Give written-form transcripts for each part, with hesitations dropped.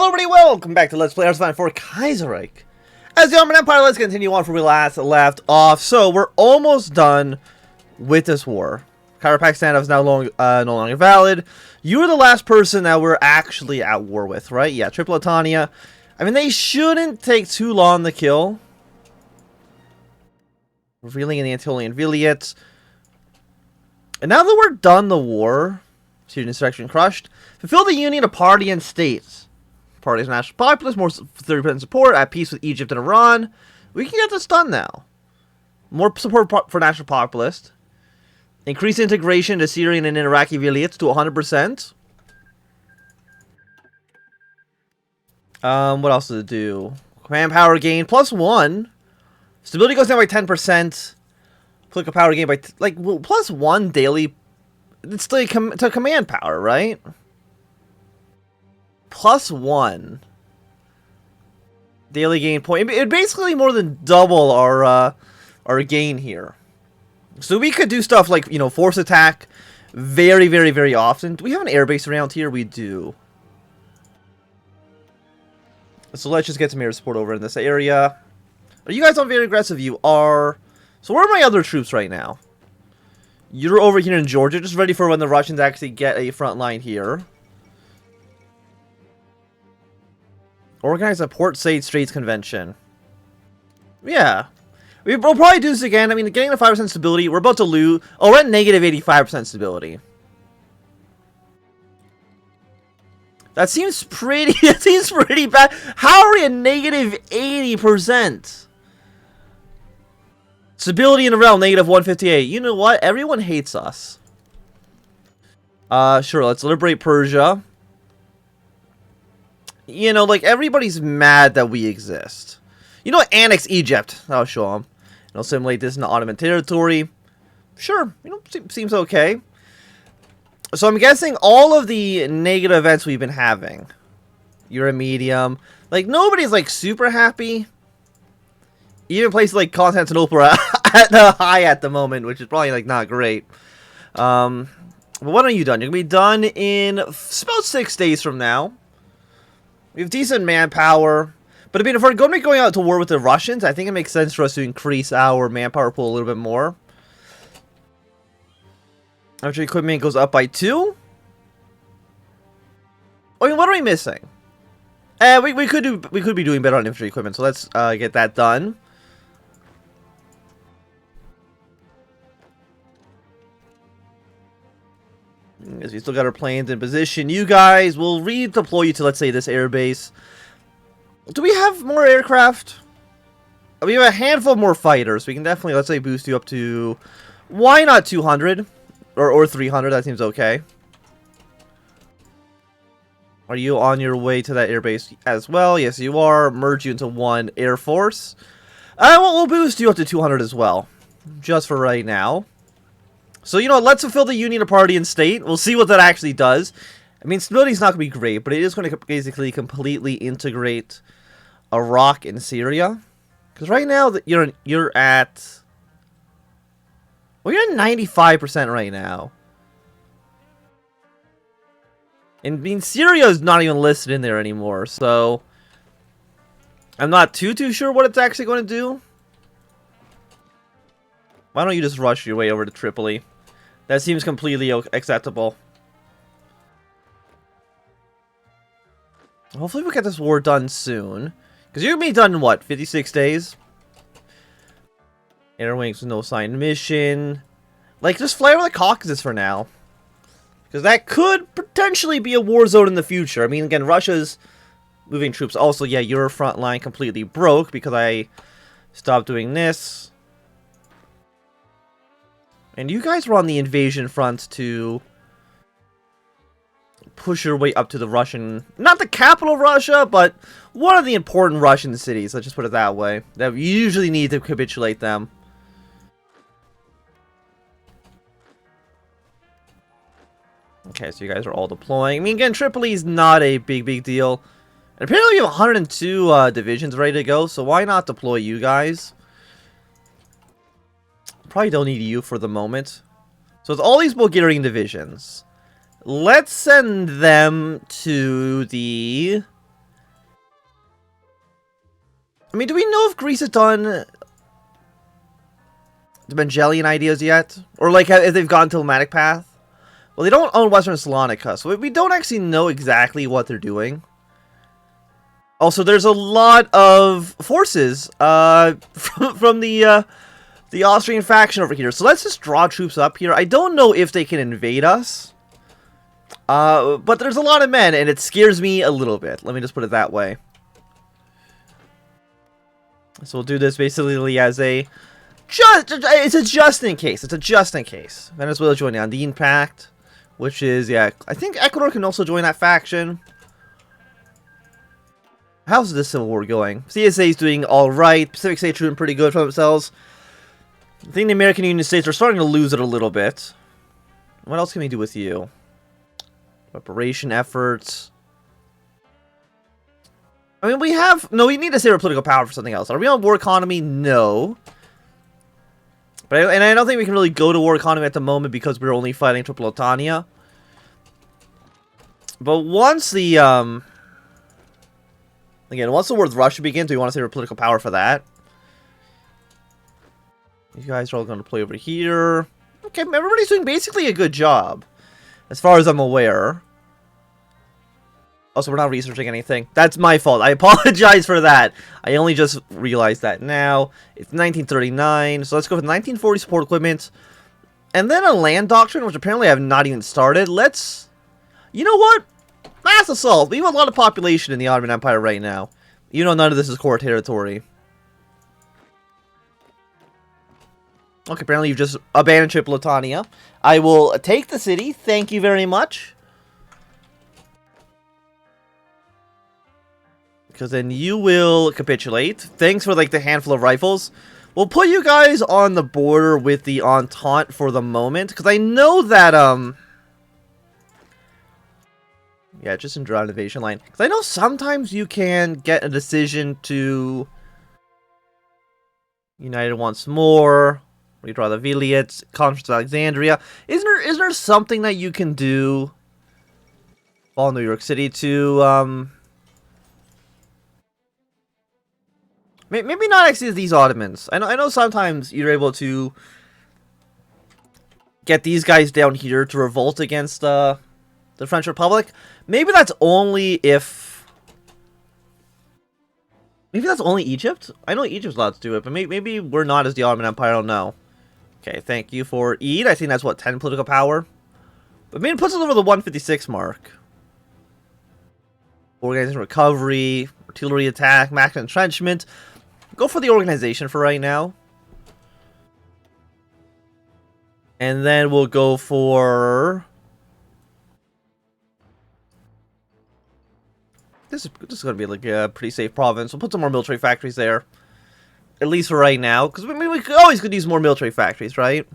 Hello everybody, welcome back to Let's Play Anthnwam for Kaiserreich. As the Ottoman Empire, let's continue on from where we last left off. So, we're almost done with this war. Kaiserreich standoff is now no longer valid. You were the last person that we're actually at war with, right? Yeah, Tripolitania. I mean, they shouldn't take too long to kill. Revealing in the Antonian Vilayets. And now that we're done the war, Syrian insurrection crushed, fulfill the union of party and states. Party's national populace, more 30% support, at peace with Egypt and Iran. We can get this done now. More support for national populist. Increase integration to Syrian and Iraqi vilayets to 100%. What else does it do? Command power gain +1. Stability goes down by 10%. Political power gain by +1 daily. It's still to command power, right? +1 daily gain point. It basically more than double our gain here. So we could do stuff like, you know, force attack very, very, very often. Do we have an airbase around here? We do. So let's just get some air support over in this area. Are you guys not very aggressive? You are. So where are my other troops right now? You're over here in Georgia, just ready for when the Russians actually get a front line here. Organize a Port Said Straits Convention. Yeah. We'll probably do this again. I mean, getting the 5% stability, we're about to lose. Oh, we're at negative 85% stability. That seems pretty, that seems pretty bad. How are we at negative 80%? Stability in the realm, negative 158. You know what? Everyone hates us. Sure, let's liberate Persia. You know, like, everybody's mad that we exist. You know what? Annex Egypt. I'll show them. And assimilate this into Ottoman territory. Sure. You know, seems okay. So I'm guessing all of the negative events we've been having. You're a medium. Like, nobody's, like, super happy. Even places like Constantinople are at the high at the moment, which is probably, like, not great. But when are you done? You're going to be done in about 6 days from now. We have decent manpower. But I mean, if we're going to be going out to war with the Russians, I think it makes sense for us to increase our manpower pool a little bit more. Infantry equipment goes up by 2. I mean, what are we missing? We could be doing better on infantry equipment, so let's get that done. As we still got our planes in position, you guys will redeploy you to, let's say, this airbase. Do we have more aircraft? We have a handful more fighters. We can definitely, let's say, boost you up to, why not 200 or 300? That seems okay. Are you on your way to that airbase as well? Yes, you are. Merge you into one air force. We'll boost you up to 200 as well, just for right now. So, you know, let's fulfill the union of party and state. We'll see what that actually does. I mean, stability's not going to be great, but it is going to basically completely integrate Iraq and Syria. Because right now, you're at... Well, you're at 95% right now. And I mean, Syria is not even listed in there anymore, so... I'm not too sure what it's actually going to do. Why don't you just rush your way over to Tripoli? That seems completely acceptable. Hopefully we'll get this war done soon. Because you're going to be done in, what, 56 days? Air wings with no assigned mission. Like, just fly over the Caucasus for now. Because that could potentially be a war zone in the future. I mean, again, Russia's moving troops. Also, yeah, your front line completely broke because I stopped doing this. And you guys were on the invasion front to push your way up to the Russian... Not the capital of Russia, but one of the important Russian cities. Let's just put it that way. That we usually need to capitulate them. Okay, so you guys are all deploying. I mean, again, Tripoli is not a big deal. And apparently you have 102 divisions ready to go, so why not deploy you guys? Probably don't need you for the moment. So it's all these Bulgarian divisions. Let's send them to the I mean, do we know if Greece has done the Mengelian ideas yet? Or, like, if they've gone diplomatic path? Well, they don't own Western Salonika, so we don't actually know exactly what they're doing. Also, there's a lot of forces from the Austrian faction over here. So let's just draw troops up here. I don't know if they can invade us. But there's a lot of men, and it scares me a little bit. Let me just put it that way. So we'll do this basically as a... it's a just in case. It's a just in case. Venezuela joined the Andine Pact, which is, yeah, I think Ecuador can also join that faction. How's this civil war going? CSA is doing alright. Pacific States are doing pretty good for themselves. I think the American Union States are starting to lose it a little bit. What else can we do with you? Reparation efforts. I mean, we have... No, we need to save our political power for something else. Are we on war economy? No. But I don't think we can really go to war economy at the moment because we're only fighting Tripolitania. But once the... Again, once the war with Russia begins, we want to save our political power for that. You guys are all going to play over here. Okay, everybody's doing basically a good job. As far as I'm aware. Also, we're not researching anything. That's my fault. I apologize for that. I only just realized that now. It's 1939. So let's go for 1940 support equipment. And then a land doctrine, which apparently I have not even started. Let's... You know what? Mass assault. We have a lot of population in the Ottoman Empire right now. You know, none of this is core territory. Okay, apparently you've just abandoned Tripolitania. I will take the city. Thank you very much. Because then you will capitulate. Thanks for, like, the handful of rifles. We'll put you guys on the border with the Entente for the moment. Because I know that, yeah, just in draw an invasion line. Because I know sometimes you can get a decision to... United once more. Redraw the Viliates. Conference of Alexandria. Isn't there something that you can do? Fall New York City to, Maybe not actually these Ottomans. I know sometimes you're able to get these guys down here to revolt against the French Republic. Maybe that's only if... Maybe that's only Egypt? I know Egypt's allowed to do it, but maybe we're not as the Ottoman Empire, I don't know. Okay, thank you for Eid. I think that's, what, 10 political power? But maybe it puts us over the 156 mark. Organizing recovery, artillery attack, max entrenchment. Go for the organization for right now. And then we'll go for... This is going to be like a pretty safe province. We'll put some more military factories there. At least for right now. Because we could use more military factories, right?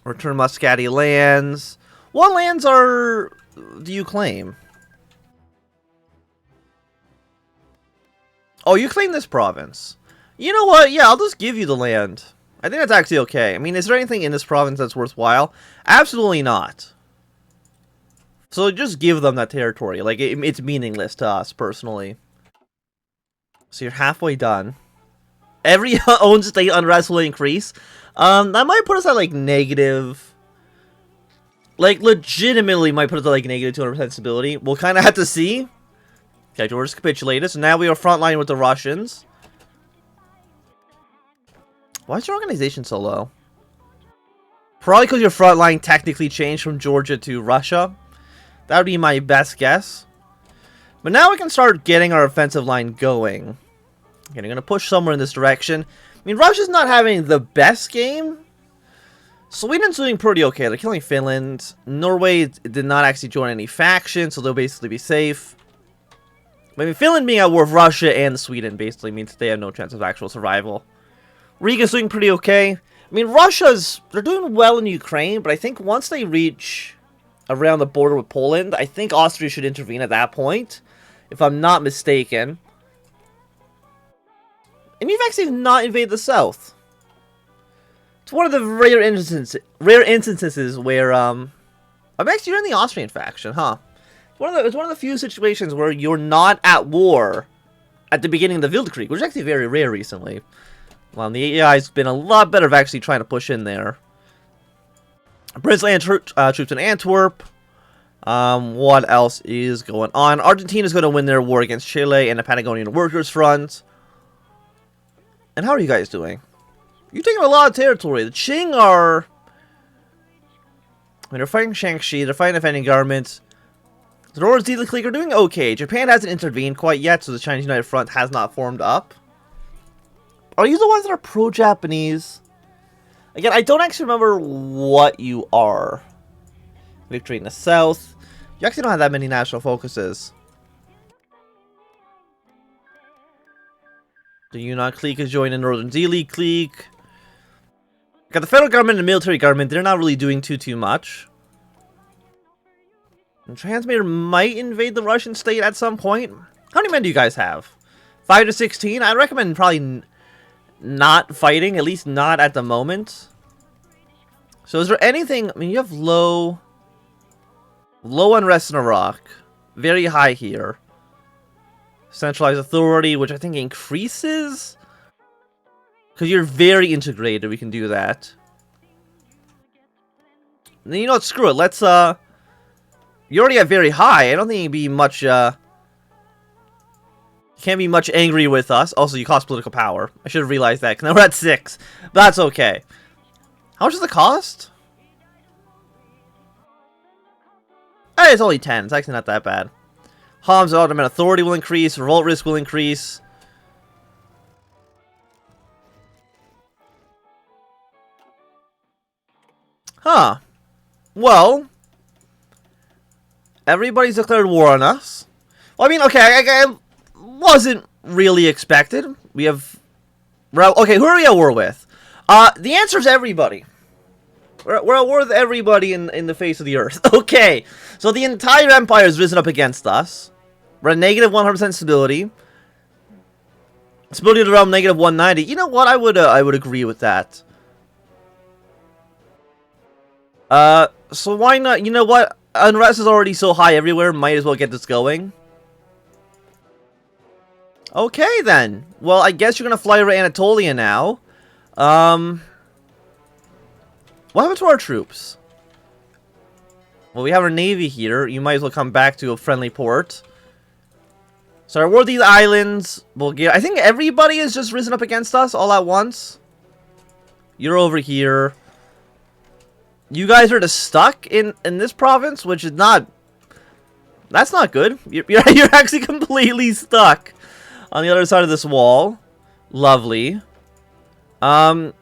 Return Muscati lands. What lands do you claim? Oh, you claim this province. You know what? Yeah, I'll just give you the land. I think that's actually okay. I mean, is there anything in this province that's worthwhile? Absolutely not. So just give them that territory. Like, it's meaningless to us, personally. So you're halfway done. Every own state unrest will increase. That might put us at, like, negative... Like, legitimately might put us at, like, negative 200% stability. We'll kind of have to see. Okay, Georgia's capitulated, so now we are frontline with the Russians. Why is your organization so low? Probably because your frontline technically changed from Georgia to Russia. That would be my best guess. But now we can start getting our offensive line going. Okay, I'm going to push somewhere in this direction. I mean, Russia's not having the best game. Sweden's doing pretty okay. They're killing Finland. Norway did not actually join any faction, so they'll basically be safe. I mean, Finland being at war with Russia and Sweden basically means they have no chance of actual survival. Riga's doing pretty okay. I mean, they're doing well in Ukraine, but I think once they reach around the border with Poland, I think Austria should intervene at that point, if I'm not mistaken. And you've actually not invaded the south. It's one of the rare instances where, I'm actually, you're in the Austrian faction, huh? It's one of the few situations where you're not at war at the beginning of the Weltkrieg, which is actually very rare recently. Well, the AI's been a lot better of actually trying to push in there. British land troops in Antwerp. What else is going on? Argentina is going to win their war against Chile and the Patagonian Workers' Front. And how are you guys doing? You're taking a lot of territory. The Qing are... I mean, they're fighting Shaanxi. They're fighting defending governments. The Northern Zealand Clique are doing okay. Japan hasn't intervened quite yet, so the Chinese United Front has not formed up. Are you the ones that are pro-Japanese? Again, I don't actually remember what you are. Victory in the South. You actually don't have that many national focuses. The Yunnan Clique is joining the Northern Zealand Clique. Got the federal government and the military government. They're not really doing too much. And Transmitter might invade the Russian state at some point. How many men do you guys have? 5 to 16? I recommend probably not fighting, at least not at the moment. So is there anything... I mean, you have low unrest in Iraq. Very high here. Centralized authority, which I think increases? Because you're very integrated, we can do that. And then, you know what, screw it, let's, you already have very high, I don't think you'd be much, can't be much angry with us. Also, you cost political power. I should have realized that, because now we're at 6. But that's okay. How much does it cost? Hey, it's only 10, it's actually not that bad. Homs and Ottoman authority will increase, revolt risk will increase. Huh. Well, everybody's declared war on us. Well, I mean, okay, I wasn't really expected. We have... Okay, who are we at war with? The answer is everybody. We're at war with everybody in the face of the earth. Okay, so the entire empire has risen up against us. We're at negative 100% stability. Stability of the realm, negative 190. You know what? I would agree with that. So why not? You know what? Unrest is already so high everywhere. Might as well get this going. Okay, then. Well, I guess you're gonna fly over Anatolia now. What happened to our troops? Well, we have our navy here. You might as well come back to a friendly port. So our war with these islands, Bulgaria. I think everybody has just risen up against us all at once. You're over here. You guys are just stuck in this province, which is not... That's not good. You're actually completely stuck on the other side of this wall. Lovely. You're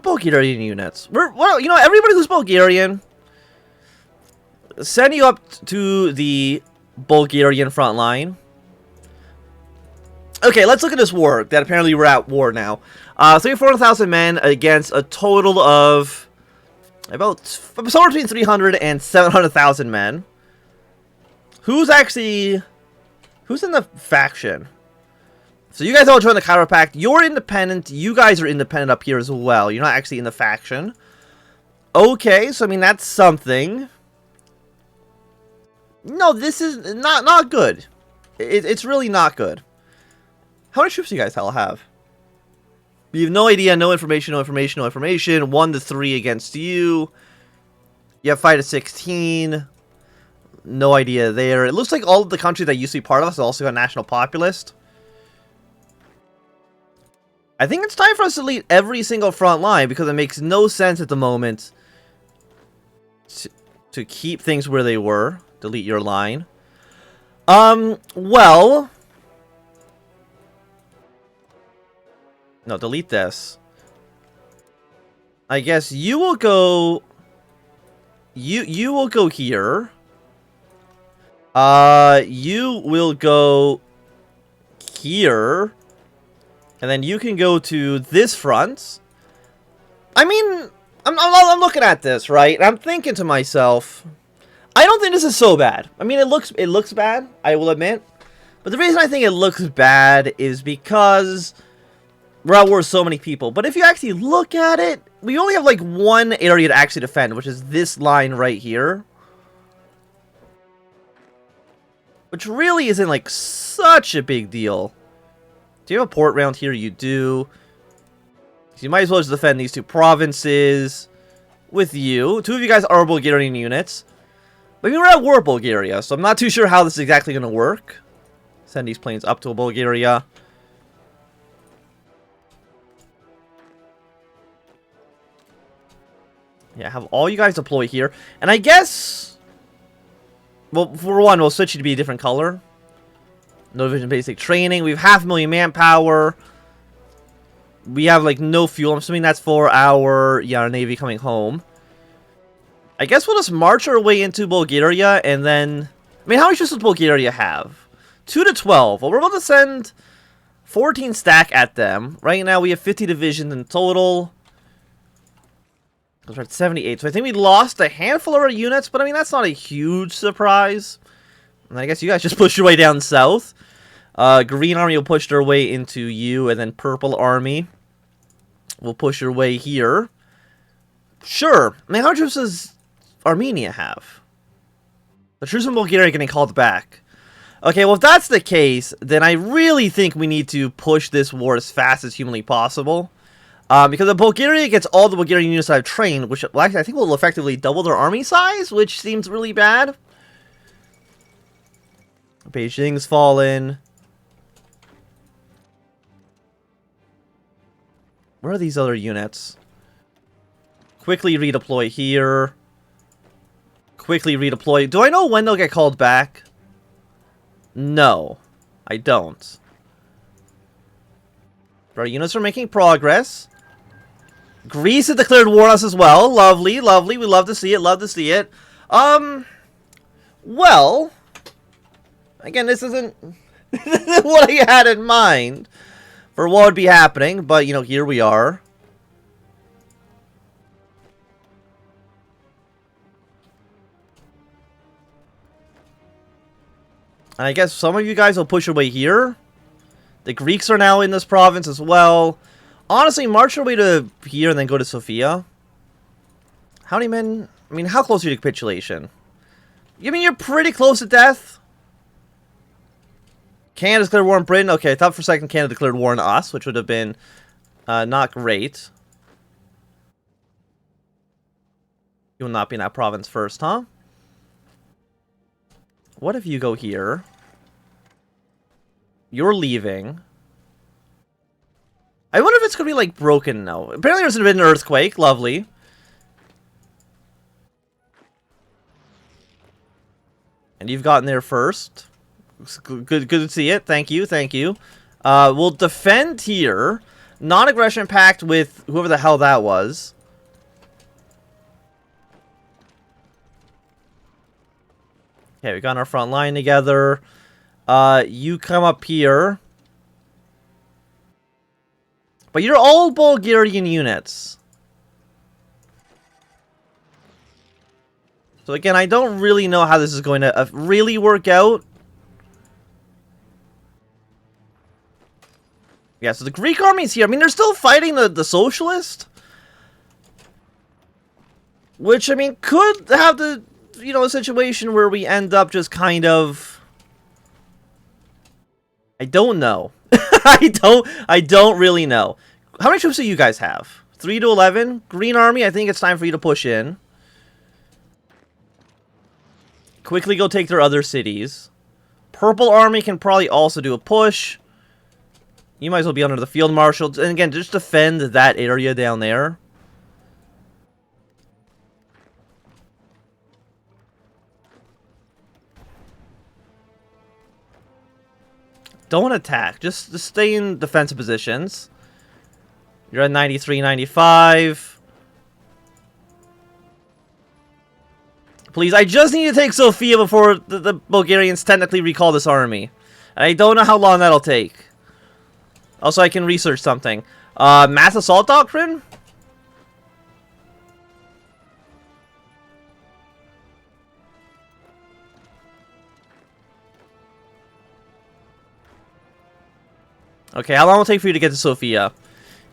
Bulgarian units. Well, you know, everybody who's Bulgarian, send you up to the Bulgarian front line. Okay, let's look at this war. That apparently we're at war now. 300,000 men against a total of about somewhere between 300 and 700,000 men. Who's in the faction? So you guys all join the Kaiserreich Pact. You're independent. You guys are independent up here as well. You're not actually in the faction. Okay, so I mean that's something. No, this is not good. It's really not good. How many troops do you guys all have? You have no idea, no information, no information, no information. 1 to 3 against you. You have 5 to 16. No idea there. It looks like all of the countries that used to be part of us also got national populist. I think it's time for us to delete every single front line because it makes no sense at the moment to keep things where they were. Delete your line. Well... No, delete this. I guess you will go... You will go here. You will go here. And then you can go to this front. I mean, I'm looking at this, right? And I'm thinking to myself, I don't think this is so bad. I mean, it looks bad, I will admit. But the reason I think it looks bad is because we're at war with so many people. But if you actually look at it, we only have like one area to actually defend, which is this line right here. Which really isn't like such a big deal. Do you have a port around here? You do. So you might as well just defend these two provinces with you. Two of you guys are Bulgarian units. But we're at war with Bulgaria, so I'm not too sure how this is exactly going to work. Send these planes up to Bulgaria. Yeah, have all you guys deploy here. And I guess... Well, for one, we'll switch you to be a different color. No division basic training. We have 500,000 manpower. We have, like, no fuel. I'm assuming that's for our Navy coming home. I guess we'll just march our way into Bulgaria, and then... I mean, how many ships does Bulgaria have? 2 to 12. Well, we're about to send 14 stack at them. Right now, we have 50 divisions in total. Because we're at 78. So I think we lost a handful of our units, but I mean, that's not a huge surprise. And I guess you guys just pushed your way down south. Green Army will push their way into you, and then Purple Army will push your way here. Sure. I mean, how many troops does Armenia have? The troops in Bulgaria are getting called back. Okay, well, if that's the case, then I really think we need to push this war as fast as humanly possible. Because if Bulgaria gets all the Bulgarian units that I've trained, which I think will effectively double their army size, which seems really bad. Beijing's fallen. Where are these other units? Quickly redeploy here. Quickly redeploy. Do I know when they'll get called back? No, I don't. Our units are making progress. Greece has declared war on us as well. Lovely, lovely. We love to see it, love to see it. Well, again, this isn't what I had in mind for what would be happening, but, you know, here we are. And I guess some of you guys will push your way here. The Greeks are now in this province as well. Honestly, march your way to here and then go to Sofia. How many men? I mean, how close are you to capitulation? I mean, you're pretty close to death. Canada declared war on Britain. Okay, I thought for a second Canada declared war on us, which would have been not great. You will not be in that province first, huh? What if you go here? You're leaving. I wonder if it's going to be, like, broken now. Apparently there's been an earthquake. Lovely. And you've gotten there first. Good to see it. Thank you, thank you. We'll defend here. Non-aggression pact with whoever the hell that was. Okay, we got our front line together. You come up here. But you're all Bulgarian units. So again, I don't really know how this is going to really work out. Yeah, so the Greek army's here. I mean, they're still fighting the socialist. Which, I mean, could have the, you know, a situation where we end up just kind of... I don't know. I don't really know. How many troops do you guys have? 3 to 11? Green Army, I think it's time for you to push in. Quickly go take their other cities. Purple Army can probably also do a push. You might as well be under the Field Marshal. And again, just defend that area down there. Don't attack. Just stay in defensive positions. You're at 93, 95. Please, I just need to take Sofia before the Bulgarians technically recall this army. And I don't know how long that'll take. Also, I can research something. Mass Assault Doctrine? Okay, how long will it take for you to get to Sofia?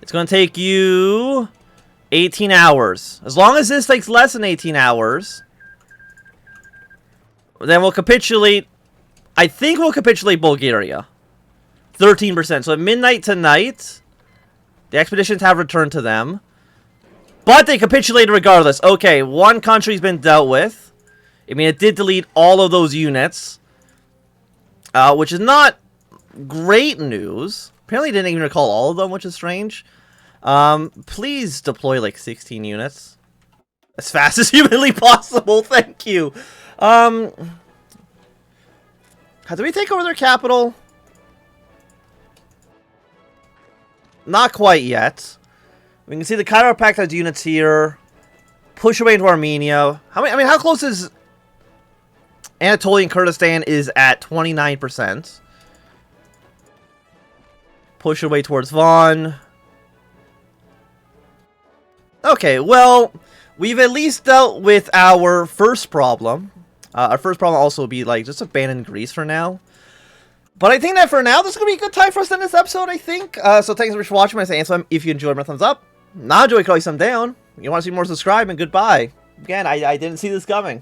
It's going to take you 18 hours. As long as this takes less than 18 hours, then we'll capitulate. I think we'll capitulate Bulgaria. 13%. So at midnight tonight, the expeditions have returned to them. But they capitulated regardless. Okay, one country's been dealt with. I mean, it did delete all of those units. Which is not great news. Apparently it didn't even recall all of them, which is strange. Please deploy like 16 units. As fast as humanly possible. Thank you. Did we take over their capital? Not quite yet. We can see the Kaiserreich Pact has units here. Push away into Armenia. How close is Anatolian Kurdistan? Is at 29%. Push away towards Van. Okay, well, we've at least dealt with our first problem. Our first problem also would be, like, just abandon Greece for now. But I think that for now, this is going to be a good time for us to end this episode, I think. So thanks so much for watching. My name is Anthnwam. If you enjoyed, my thumbs up. Not enjoy, call you some down. You want to see more, subscribe, and goodbye. Again, I didn't see this coming.